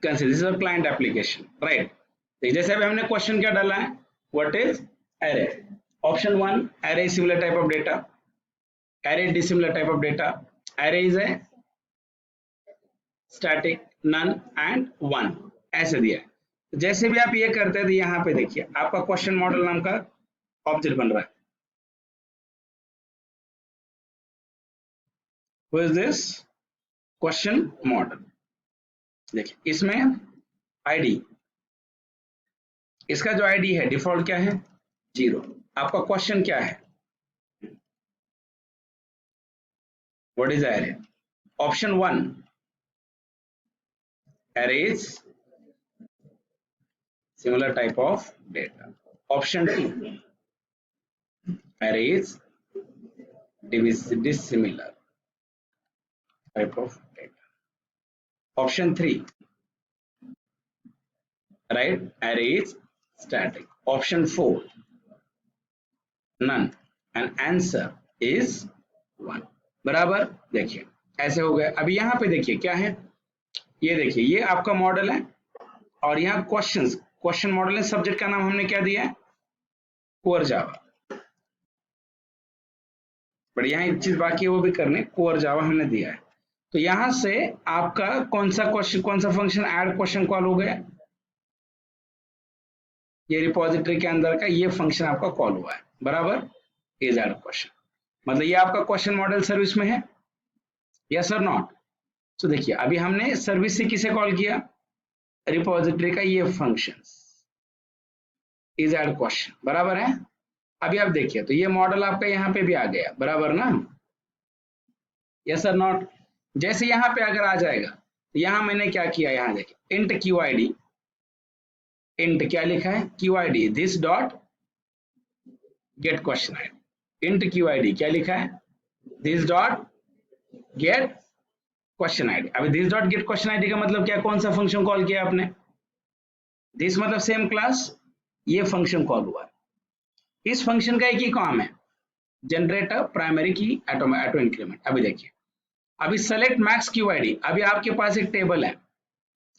Consider this is client application, right. जैसे अभी हमने क्वेश्चन क्या डाला है, what is array. Option one, array is similar type of data, array is dissimilar type of data, array is a static, none and one, ऐसे दिया है। तो जैसे भी आप ये करते हैं तो यहाँ पे देखिए आपका क्वेश्चन मॉडल नाम का ऑब्जेक्ट बन रहा है। Who is this? Question model. देखिए इसमें आईडी, इसका जो आईडी है डिफॉल्ट क्या है, 0। आपका क्वेश्चन क्या है, what is array. Option one, array is similar type of data. Option two, array is dissimilar type of data. Option 3, right, array is static. Option 4, none, and answer is 1। बराबर। देखिए ऐसे हो गए। अभी यहाँ पे देखिए क्या है, ये देखिए ये आपका मॉडल है और यहाँ क्वेश्चन मॉडल है। सब्जेक्ट का नाम हमने क्या दिया है, कोर जावा। बट यहाँ एक चीज बाकी है वो भी करने, कोर जावा हमने दिया है। तो यहां से आपका कौन सा क्वेश्चन, कौन सा फंक्शन ऐड क्वेश्चन कॉल हो गया, ये रिपोजिटरी के अंदर का ये फंक्शन आपका कॉल हुआ है, बराबर, इज ऐड क्वेश्चन। मतलब ये आपका क्वेश्चन मॉडल सर्विस में है, यस और नॉट। तो देखिए अभी हमने सर्विस से किसे कॉल किया, रिपोजिटरी का ये फंक्शन इज ऐड क्वेश्चन, बराबर है। अभी आप देखिए तो ये मॉडल आपका यहाँ पे भी आ गया, बराबर ना, यस और नॉट। जैसे यहाँ पे अगर आ जाएगा तो यहाँ मैंने क्या किया, यहाँ देखिए int Q I D, int क्या लिखा है, Q I D this dot get question ID. Int Q I D क्या लिखा है, this dot get question ID. अभी this dot get question ID का मतलब क्या, कौन सा फंक्शन कॉल किया आपने, दिस मतलब सेम क्लास, ये फंक्शन कॉल हुआ है। इस फंक्शन का एक ही काम है, जनरेट अ प्राइमरी की ऑटो इंक्रीमेंट। अभी देखिए अभी select max Q I D. अभी आपके पास एक टेबल है,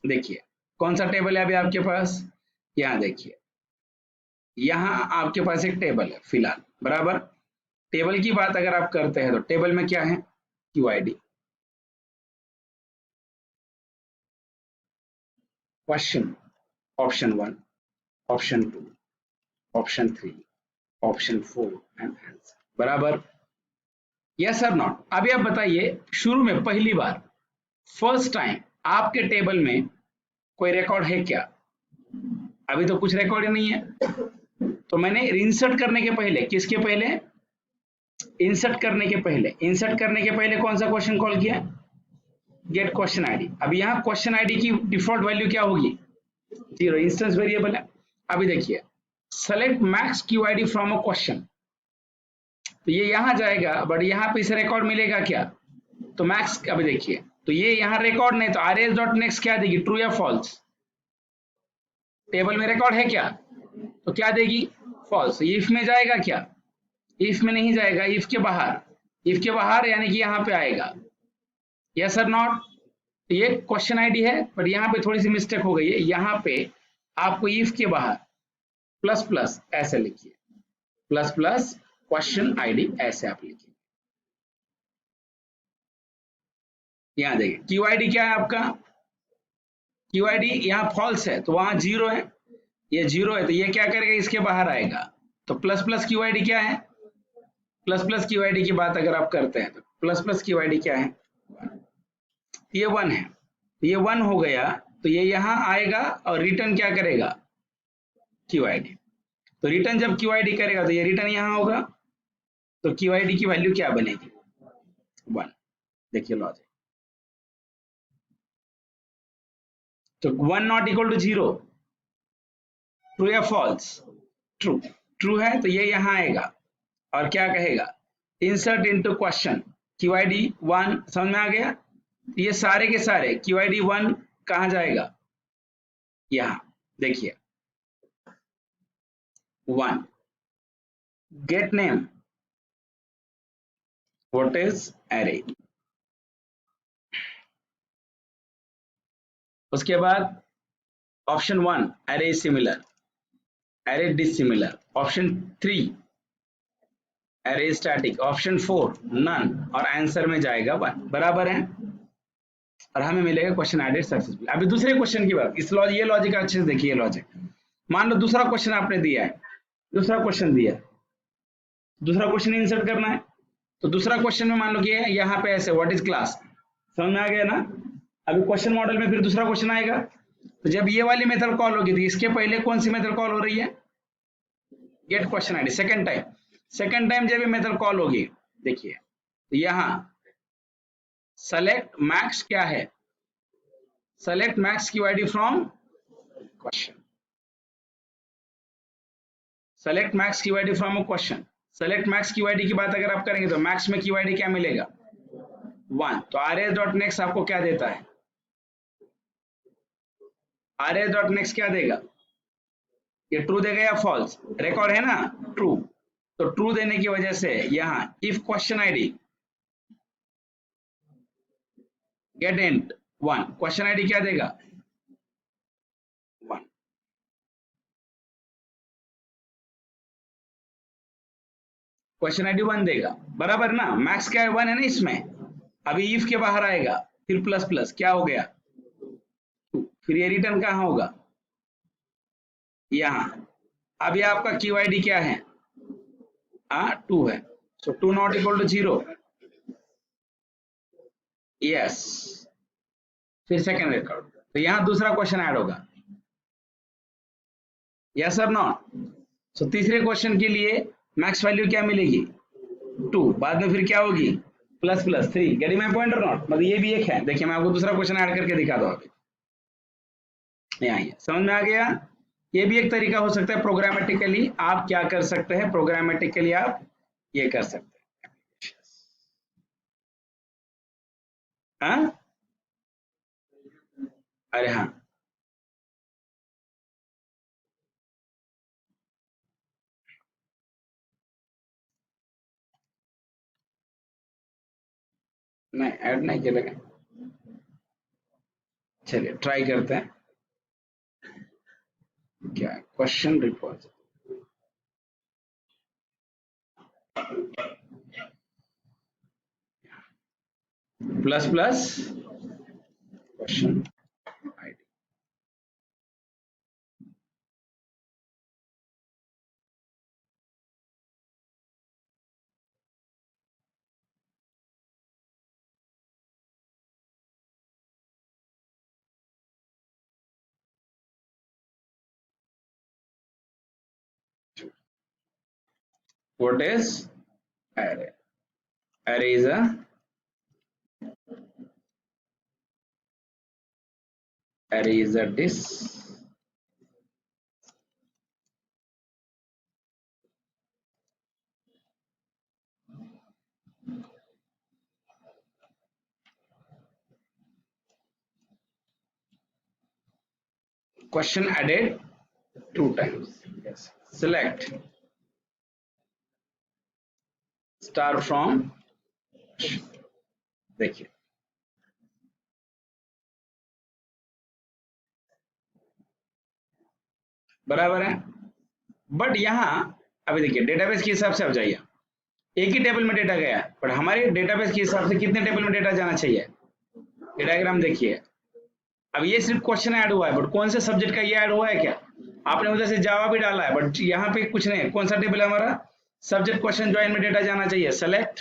देखिए कौन सा टेबल है अभी आपके पास, यहाँ देखिए यहाँ आपके पास एक टेबल है फिलहाल, बराबर। टेबल की बात अगर आप करते हैं तो टेबल में क्या है, Q I D, question, option 1, option 2, option 3, option 4 and answer, बराबर, यस और नॉट। अभी आप बताइए शुरू में पहली बार फर्स्ट टाइम आपके टेबल में कोई रिकॉर्ड है क्या, अभी तो कुछ रिकॉर्ड ही नहीं है। तो मैंने इंसर्ट करने के पहले, किसके पहले, इंसर्ट करने के पहले, इंसर्ट करने के पहले कौन सा क्वेश्चन कॉल किया, गेट क्वेश्चन आईडी। अब यहाँ क्वेश्चन आईडी की डिफॉल्ट वैल्यू क्या होगी, 0, इंस्टेंस वेरिएबल है। अभी देखिए select max Q I D from a question, तो ये यहाँ जाएगा, बट यहाँ पे इसे रिकॉर्ड मिलेगा क्या, तो मैक्स। अभी देखिए तो ये यहाँ रिकॉर्ड नहीं, तो आरएस डॉट नेक्स्ट क्या देगी, ट्रू या फॉल्स, टेबल में रिकॉर्ड है क्या, तो क्या देगी, फॉल्स। इफ में जाएगा क्या, इफ में नहीं जाएगा, इफ के बाहर, इफ के बाहर यानी कि यहाँ पे आएगा, यस और नॉट। ये क्वेश्चन आईडी है, बट यहाँ पे थोड़ी सी मिस्टेक हो गई है, यहाँ पे आपको इफ के बाहर प्लस प्लस ऐसे लिखिए, प्लस प्लस क्वेश्चन आईडी ऐसे आप लिखिए। यहाँ देखिए क्यू आई डी क्या है आपका, क्यू आई डी यहाँ फॉल्स है तो वहां 0 है, ये 0 है तो ये क्या करेगा, इसके बाहर आएगा। तो plus plus Q I D क्या है, plus plus Q I D की बात अगर आप करते हैं तो plus plus Q I D क्या है, ये 1 है, ये 1 हो गया तो ये यहाँ आएगा और रिटर्न क्या करेगा, क्यू आई डी। तो रिटर्न जब क्यू आई डी करेगा तो ये रिटर्न यहाँ होगा, तो क्यू आई डी की वैल्यू क्या बनेगी, 1। देखिए लॉजिक, तो 1 नॉट इक्वल टू 0, ट्रू या फॉल्स, ट्रू, ट्रू है तो ये यहाँ आएगा और क्या कहेगा, insert into question, Q I D 1, समझ में आ गया। ये सारे के सारे क्यू आई डी 1 कहाँ जाएगा, यहाँ देखिए 1, get name, what is array, उसके बाद option 1 array similar, array dissimilar, option 3 array static, option 4 none, और आंसर में जाएगा 1। बराबर है, और हमें मिलेगा क्वेश्चन एडेड सक्सेसफुल। अभी दूसरे क्वेश्चन की बात, इस ये लॉजिक अच्छे से देखिए। लॉजिक मान लो दूसरा क्वेश्चन आपने दिया है, दूसरा क्वेश्चन दिया, दूसरा क्वेश्चन इंसर्ट करना है। तो दूसरा क्वेश्चन में मान लो कि यहाँ पे ऐसे व्हाट इज क्लास, समझ में आ गया ना। अभी क्वेश्चन मॉडल में फिर दूसरा क्वेश्चन आएगा, तो जब ये वाली मेथड कॉल होगी तो इसके पहले कौन सी मेथड कॉल हो रही है, get question ID. Second time जब ये मेथड कॉल होगी, देखिए तो यहाँ सेलेक्ट मैक्स क्या है, select max QID from question, select max QID from a question. Select max QID की बात अगर आप करेंगे तो मैक्स में QID क्या मिलेगा, 1। तो arrays.next आपको क्या देता है, arrays.next क्या देगा, ये ट्रू देगा या फॉल्स, रिकॉर्ड है ना ट्रू। तो ट्रू देने की वजह से यहाँ if question ID get int 1, question ID क्या देगा 1। क्वेश्चन आईडी 1 देगा, बराबर ना। मैक्स क्या है 1 है ना इसमें। अभी इफ के बाहर आएगा, फिर प्लस प्लस क्या हो गया 2, फिर ये रिटर्न कहाँ होगा यहाँ। अभी आपका QID क्या है 2 है, सो 2 नॉट इक्वल टू 0, यस। फिर सेकंड रिकॉर्ड, तो यहाँ दूसरा क्वेश्चन ऐड होगा, यस और नॉट। सो तीसरे क्वेश्चन के लिए मैक्स वैल्यू क्या मिलेगी 2, बाद में फिर क्या होगी plus plus 3, getting my point और नॉट। मतलब ये भी एक है, देखिए मैं आपको दूसरा क्वेश्चन ऐड करके दिखा दो अभी, यहाँ समझ में आ गया। ये भी एक तरीका हो सकता है, प्रोग्रामेटिकली आप क्या कर सकते हैं, प्रोग्रामेटिकली आप ये कर सकते हैं। हाँ अरे हाँ, नहीं ऐड नहीं किया लेकिन चलिए ट्राई करते हैं। क्या question repose plus plus question ID, what is array, array is a this question added 2 times, yes। Select star from, देखिए बराबर है। बट यहाँ अभी देखिए डेटाबेस के हिसाब से आप जाइए, एक ही टेबल में डेटा गया, बट हमारे डेटाबेस के हिसाब से कितने टेबल में डेटा जाना चाहिए, ये डायग्राम देखिए। अब ये सिर्फ क्वेश्चन ऐड हुआ है, बट कौन से सब्जेक्ट का ये ऐड हुआ है क्या, आपने उधर से जावा भी डाला है, बट यहाँ पे कुछ नहीं। कौन सा टेबल है हमारा, सब्जेक्ट क्वेश्चन ज्वाइन में डेटा जाना चाहिए। Select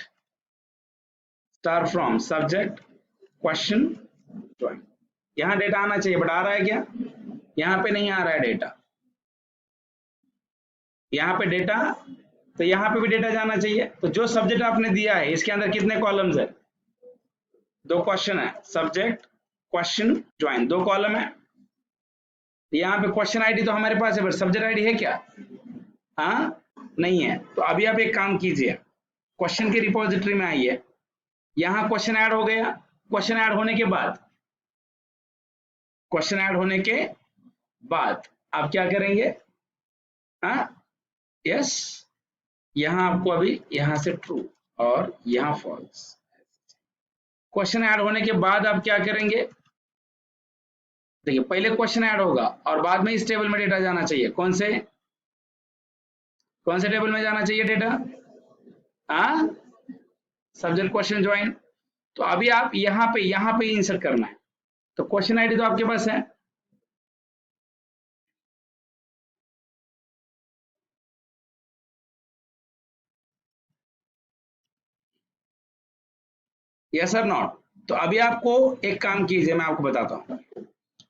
star from subject question join, यहाँ डेटा आना चाहिए, बट आ रहा है क्या, यहाँ पे नहीं आ रहा है डेटा, यहाँ पे डेटा, तो यहाँ पे भी डेटा जाना चाहिए। तो जो सब्जेक्ट आपने दिया है इसके अंदर कितने कॉलम्स है, 2 क्वेश्चन है, सब्जेक्ट क्वेश्चन ज्वाइन 2 कॉलम है। यहाँ पे क्वेश्चन आईडी तो हमारे पास है, बट सब्जेक्ट आईडी है क्या, हाँ नहीं है। तो अभी आप एक काम कीजिए, क्वेश्चन के रिपोजिटरी में आइए, यहाँ क्वेश्चन ऐड हो गया। क्वेश्चन ऐड होने के बाद, क्वेश्चन ऐड होने के बाद आप क्या करेंगे, हाँ यस, यहाँ आपको अभी यहाँ से ट्रू और यहाँ फॉल्स। क्वेश्चन ऐड होने के बाद आप क्या करेंगे, देखिए पहले क्वेश्चन ऐड होगा और बाद में इस टेबल में डेटा जाना चाहिए। कौन से टेबल में जाना चाहिए डेटा? हाँ, सब्जेक्ट क्वेश्चन ज्वाइन। तो अभी आप यहाँ पे इंसर्ट करना है। तो क्वेश्चन आईडी तो आपके पास है, यस और नॉट। तो अभी आपको एक काम कीजिए, मैं आपको बताता हूँ।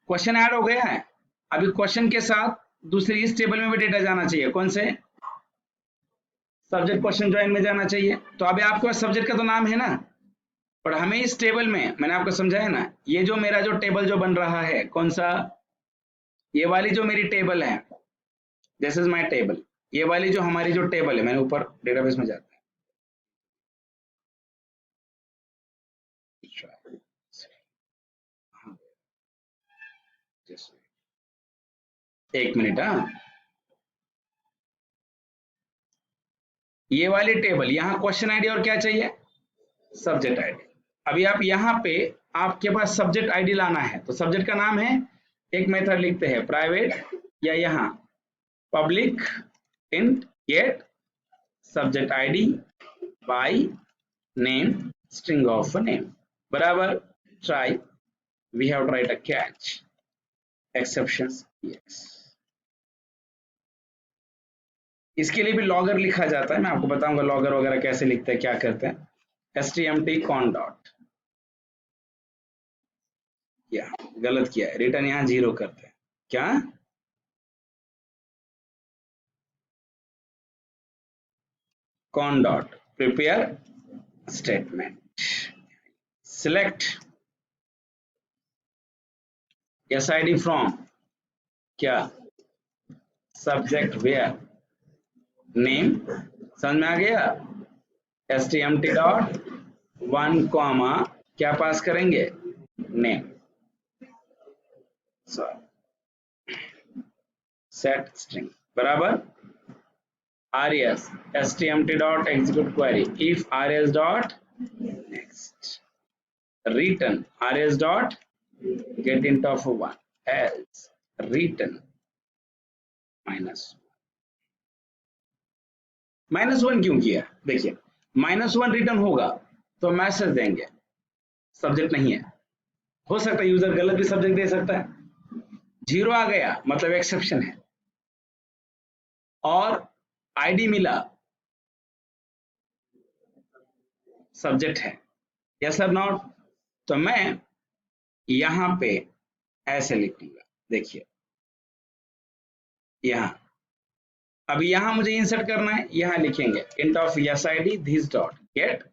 क्वेश्चन ऐड हो गया है, अभी क्वेश्चन के साथ दूसरी इस टेबल में भी डेटा जाना चाहिए। कौन से? सब्जेक्ट क्वेश्चन ज्वाइन में जाना चाहिए। तो अभी आपके पास सब्जेक्ट का तो नाम है ना, और हमें इस टेबल में, मैंने आपको समझाया ना, ये जो मेरा जो टेबल जो बन रहा है, कौन सा? ये वाली जो मेरी टेबल है, दिस इज माय टेबल। ये वाली जो हमारी जो टेबल है, मैंने ऊपर डेटाबेस में जाता है, एक मिनट। हाँ, ये वाली टेबल, यहाँ क्वेश्चन आईडी और क्या चाहिए? Subject ID. अभी आप यहाँ पे, आपके पास सब्जेक्ट आईडी लाना है, तो सब्जेक्ट का नाम है, एक मेथड लिखते हैं प्राइवेट, या यहाँ public int get subject ID by name string of name, बराबर। Try, we have to write a catch exceptions, yes. इसके लिए भी लॉगर लिखा जाता है, मैं आपको बताऊंगा लॉगर वगैरह कैसे लिखते हैं, क्या करते हैं। stmt con डॉट, या गलत किया है, रिटर्न यहाँ 0 करते हैं क्या? con dot prepare statement, select sid from क्या? सब्जेक्ट वेयर नेम, समझ में आ गया? stmt डॉट 1 कॉमा क्या पास करेंगे? नेम, सेट स्ट्रिंग, बराबर। res stmt dot execute query if res dot next, return rs dot get int of 1 else return -1 क्यों किया? देखिए -1 रिटर्न होगा तो मैसेज देंगे, सब्जेक्ट नहीं है। हो सकता है यूजर गलत भी सब्जेक्ट दे सकता है। 0 आ गया मतलब एक्सेप्शन है, और आईडी मिला, सब्जेक्ट है, यस और नॉट। तो मैं यहां पे ऐसे लिखूंगा, देखिए यहां, अभी यहां मुझे इंसर्ट करना है, यहां लिखेंगे int of yes ID this dot gate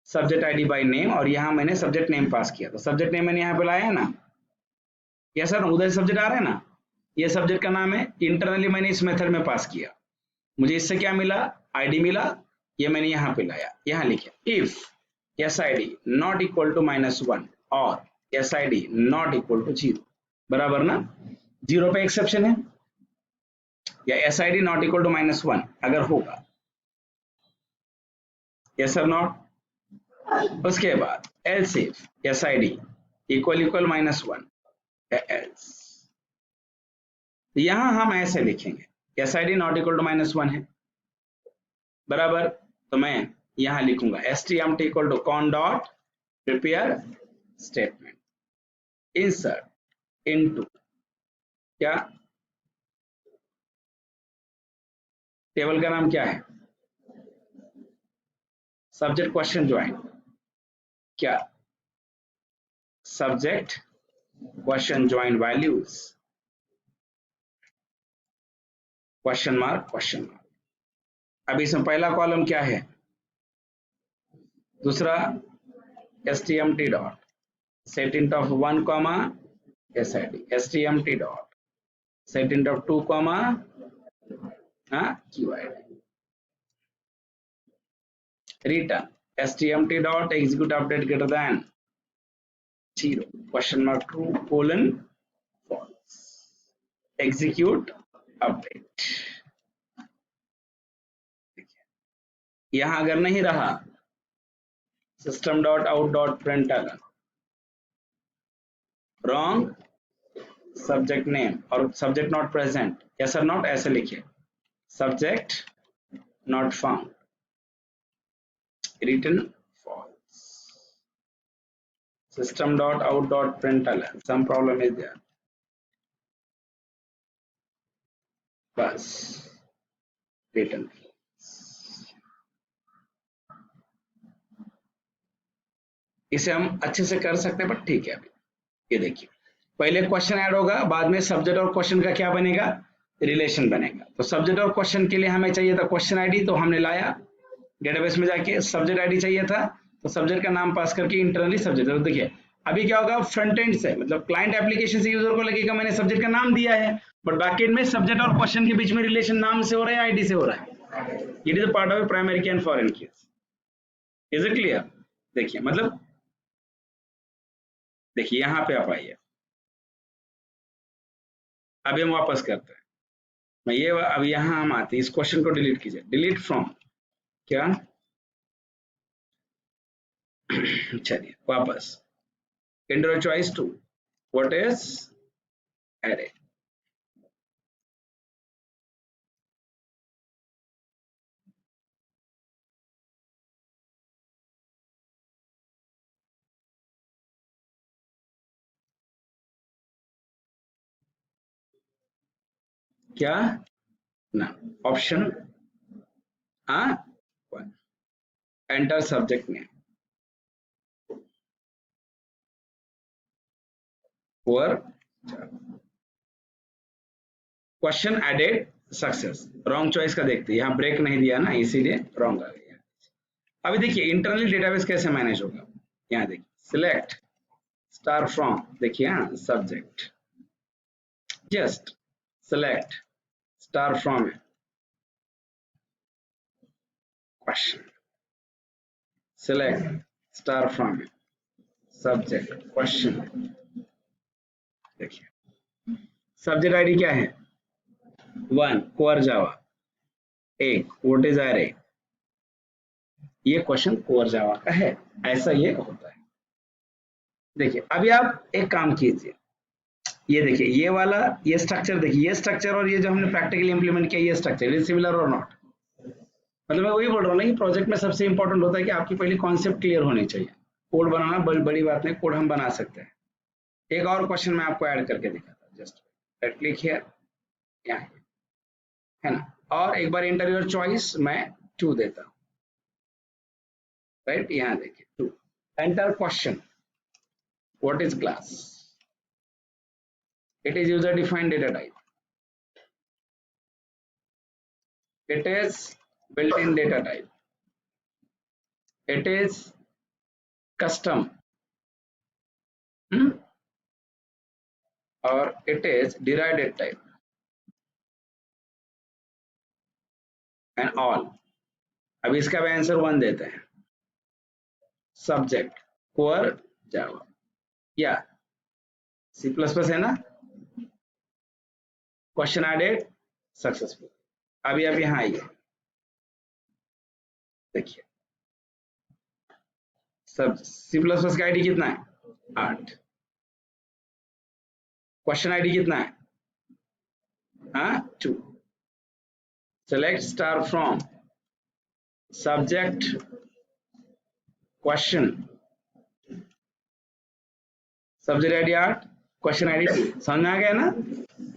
subject ID by name, और यहां मैंने सब्जेक्ट नेम पास किया, तो सब्जेक्ट नेम मैंने यहां पे लाया है ना, यस सर, उधर सब्जेक्ट आ रहा है ना, ये सब्जेक्ट का नाम है, इंटरनली मैंने इस मेथड में पास किया, मुझे इससे क्या मिला? आईडी मिला, ये मैंने यहाँ पे लाया, यहाँ लिखे if S I D not equal to -1 और S I D not equal to 0, बराबर ना? 0 पे एक्सेप्शन है, या S I D not equal to -1 अगर होगा, यस और नॉट। उसके बाद else if S I D equal equal -1 else, यहां हम ऐसे लिखेंगे S I D not equal to -1 है, बराबर। तो मैं यहां लिखूंगा stmt equal to cone dot prepare statement, insert into क्या, टेबल का नाम क्या है? सब्जेक्ट क्वेश्चन ज्वाइन, क्या? Subject question join values question mark. अभी इसमें पहला कॉलम क्या है, दूसरा stmt dot set int of 1 comma sid, stmt dot set int of 2 comma qid, return stmt dot execute update greater than 0 question mark true colon false, execute update। यहां अगर नहीं रहा system dot out dot println wrong subject name और subject not present, yes और not ऐसे लिखिए, subject not found, return false, system.out.println some problem is there, बस return. इसे हम अच्छे से कर सकते हैं, बट ठीक है। अभी ये देखिए, पहले क्वेश्चन ऐड होगा, बाद में सब्जेक्ट और क्वेश्चन का क्या बनेगा, रिलेशन बनेगा। तो सब्जेक्ट और क्वेश्चन के लिए हमें चाहिए था क्वेश्चन आईडी, तो हमने लाया डेटाबेस में जाके, सब्जेक्ट आईडी चाहिए था तो सब्जेक्ट का नाम पास करके इंटरनली सब्जेक्ट। तो देखिए अभी क्या होगा, फ्रंट एंड से मतलब क्लाइंट एप्लीकेशन से यूजर को लगेगा मैंने सब्जेक्ट का नाम दिया है, बट बैकएंड में सब्जेक्ट और क्वेश्चन के बीच में रिलेशन नाम से हो रहा है, आईडी से हो रहा है। It is a part of primary की एंड फॉरेन की। Is it clear? देखिए मतलब देखिए यहाँ पे आप आइए, अभी हम वापस करते हैं। मैं ये अब यहाँ हम आते हैं, इस क्वेश्चन को डिलीट कीजिए, डिलीट फ्रॉम क्या चलिए वापस, enter choice two what is array, क्या ना ऑप्शन एंटर सब्जेक्ट नेम और question added success, wrong choice का देखते हैं, यहाँ ब्रेक नहीं दिया ना इसीलिए रॉन्ग आ गया। अभी देखिए इंटरनली डेटाबेस कैसे मैनेज होगा, यहाँ देखिए सिलेक्ट स्टार फ्रॉम, देखिए हाँ subject, just select star from question, select star from subject question। देखिए सब्जेक्ट आईडी क्या है, 1 कोर जावा, एक व्हाट इज एरे, ये क्वेश्चन कोर जावा का है, ऐसा ये होता है। देखिए अभी आप एक काम कीजिए, ये देखिए ये वाला ये स्ट्रक्चर, देखिए ये स्ट्रक्चर और ये जो हमने प्रैक्टिकली इंप्लीमेंट किया ये स्ट्रक्चर, इज सिमिलर और नॉट। मतलब मैं वही बोल रहा हूँ ना कि प्रोजेक्ट में सबसे इंपॉर्टेंट होता है कि आपकी पहले कॉन्सेप्ट क्लियर होनी चाहिए। कोड बनाना बड़ी बात नहीं, कोड हम बना सकते हैं। एक और क्वेश्चन मैं आपको ऐड करके दिखाता हूँ, जस्ट राइट क्लिक हियर, यहाँ है ना, और एक बार इंटर योर चॉइस मैं 2 देता हूँ, राइट, यहाँ देखिए 2, enter question what is class, it is user defined data type, it is built-in data type, it is custom, or it is derived type and all। अब इसका भी आंसर 1 देते हैं, सब्जेक्ट कोर जावा या C++ है ना, question added successful. अभी यहाँ आइए, देखिए सब C++ का आईडी कितना है 8, क्वेश्चन आईडी कितना है 2, select star from subject question, subject ID 8, question ID 2, समझ में आ गया ना।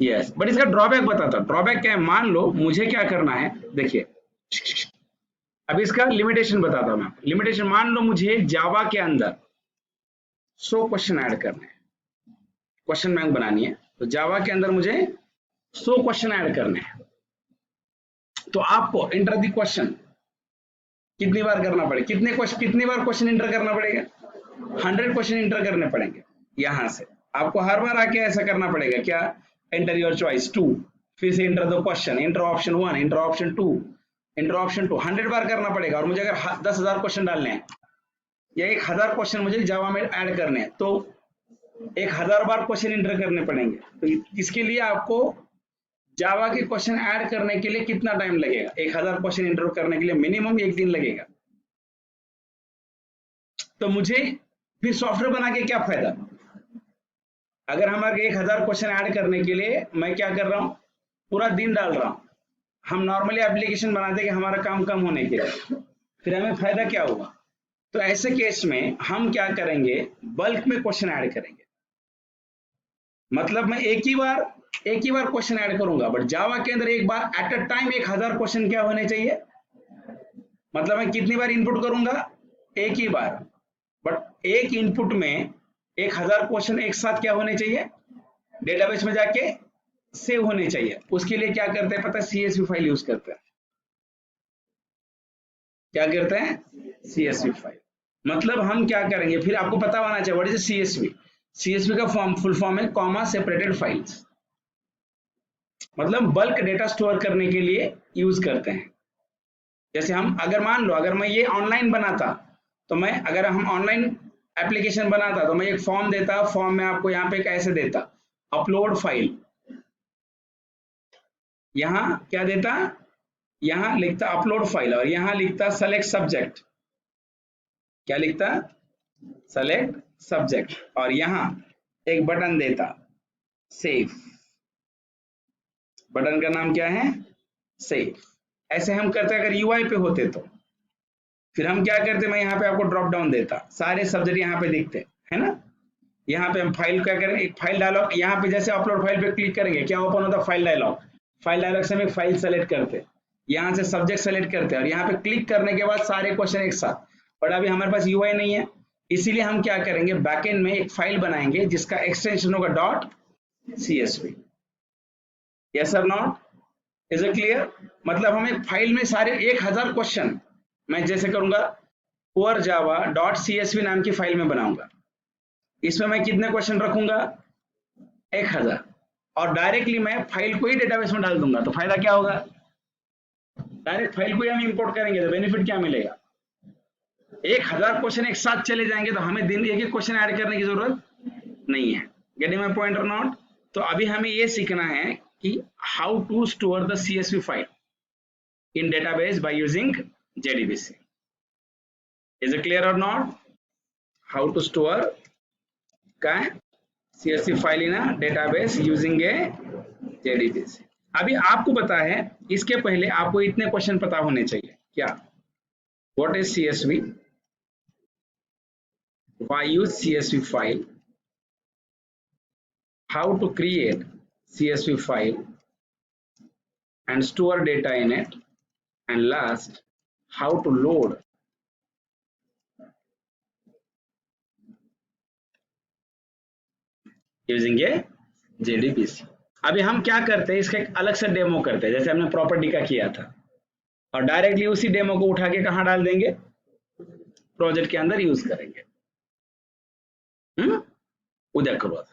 यस, बट इसका ड्रॉबैक बताता हूं, ड्रॉबैक क्या है, मान लो मुझे क्या करना है, देखिए अभी इसका लिमिटेशन बताता हूं मैं आपको। लिमिटेशन, मान लो मुझे जावा के अंदर 100 क्वेश्चन ऐड करने हैं, क्वेश्चन बैंक बनानी है, तो जावा के अंदर मुझे 100 क्वेश्चन ऐड करने हैं, तो आपको इंटर द क्वेश्चन कितनी बार करना पड़ेगा, कितनी बार क्वेश्चन इंटर करना पड़ेगा, 100 क्वेश्चन इंटर करने पड़ेंगे। यहां से आपको हर बार आके ऐसा करना पड़ेगा, क्या, एंटर योर चॉइस 2, फिर से enter the question, inter option 1, inter option 2, inter option 2, 100 बार करना पड़ेगा। और मुझे अगर 10,000 क्वेश्चन डालने हैं या 1000 क्वेश्चन मुझे जावा में ऐड करने हैं, तो 1000 बार क्वेश्चन इंटर करने पड़ेंगे। तो इसके लिए आपको जावा के क्वेश्चन ऐड करने के लिए कितना टाइम लगेगा, 1000 क्वेश्चन इंटर करने के लिए मिनिमम 1 दिन लगेगा। तो मुझे फिर सॉफ्टवेयर बना के क्या फायदा, अगर हमारे 1000 क्वेश्चन ऐड करने के लिए मैं क्या कर रहा हूँ, पूरा दिन डाल रहा हूँ। हम नॉर्मली एप्लीकेशन बनाते हैं कि हमारा काम कम होने के लिए, फिर हमें फायदा क्या हुआ। तो ऐसे केस में हम क्या करेंगे, बल्क में क्वेश्चन ऐड करेंगे। मतलब मैं एक ही बार क्वेश्चन ऐड करूंगा, बट जावा के अंदर एक बार एट अ टाइम 1000 क्वेश्चन क्या होने चाहिए। मतलब मैं कितनी बार इनपुट करूंगा, एक ही बार, बट एक इनपुट में 1000 क्वेश्चन एक साथ क्या होने चाहिए, डेटाबेस में जाके सेव होने चाहिए। उसके लिए क्या करते हैं पता है, CSV फाइल यूज करते हैं। क्या करते हैं, CSV फाइल। मतलब हम क्या करेंगे, फिर आपको पता होना चाहिए व्हाट इज CSV। CSV का फुल फॉर्म है कॉमा सेपरेटेड फाइल्स, मतलब बल्क डेटा स्टोर करने के लिए यूज करते हैं। जैसे हम अगर मान लो अगर मैं ये ऑनलाइन बनाता, तो मैं अगर हम ऑनलाइन एप्लीकेशन बनाता तो मैं एक फॉर्म देता, फॉर्म में आपको यहाँ पे कैसे देता, अपलोड फाइल, यहाँ क्या देता, यहाँ लिखता अपलोड फाइल, और यहाँ लिखता सेलेक्ट सब्जेक्ट। क्या लिखता, सेलेक्ट सब्जेक्ट, और यहाँ एक बटन देता सेव। बटन का नाम क्या है, सेव। ऐसे हम करते अगर UI पे होते तो। फिर हम क्या करते, मैं यहाँ पे आपको ड्रॉप डाउन देता, सारे सब्जेक्ट यहाँ पे दिखते है ना। यहाँ पे हम फाइल क्या करेंगे, एक फाइल डायलॉग, यहाँ पे जैसे अपलोड फाइल पे क्लिक करेंगे क्या ओपन होता, फाइल डायलॉग। फाइल डायलॉग से हम एक फाइल सेलेक्ट करते, यहाँ से सब्जेक्ट सेलेक्ट करते हैं, और यहाँ पे क्लिक करने के बाद सारे क्वेश्चन एक साथ। बट अभी हमारे पास UI नहीं है, इसीलिए हम क्या करेंगे, बैकएंड में एक फाइल बनाएंगे जिसका एक्सटेंशन होगा .csv। यस और नॉट, इज इट क्लियर। मतलब हम एक फाइल में सारे 1000 क्वेश्चन मैं जैसे करूंगा पुअर जावा .csv नाम की फाइल में बनाऊंगा। इसमें मैं कितने क्वेश्चन रखूंगा, 1000, और डायरेक्टली मैं फाइल को ही डेटाबेस में डाल दूंगा। तो फायदा क्या होगा, डायरेक्ट फाइल को ही हम इंपोर्ट करेंगे तो बेनिफिट क्या मिलेगा, 1000 क्वेश्चन एक साथ चले जाएंगे, तो हमें दिन एक एक क्वेश्चन ऐड करने की जरूरत नहीं है। गेटिंग माय पॉइंट और नॉट। तो अभी हमें ये सीखना है कि how to store the CSV file in database by using JDBC. Is it clear or not? How to store CSV file in a database using a JDBC. अभी आपको पता है, इसके पहले आपको इतने क्वेश्चन पता होने चाहिए। क्या, what is CSV, why use CSV file, how to create CSV file and store data in it, and last how to load using a JDBC। अभी हम क्या करते हैं, इसका एक अलग से डेमो करते हैं, जैसे हमने प्रॉपर्टी का किया था, और डायरेक्टली उसी डेमो को उठा के कहां डाल देंगे, प्रोजेक्ट के अंदर यूज करेंगे। उद्या करो।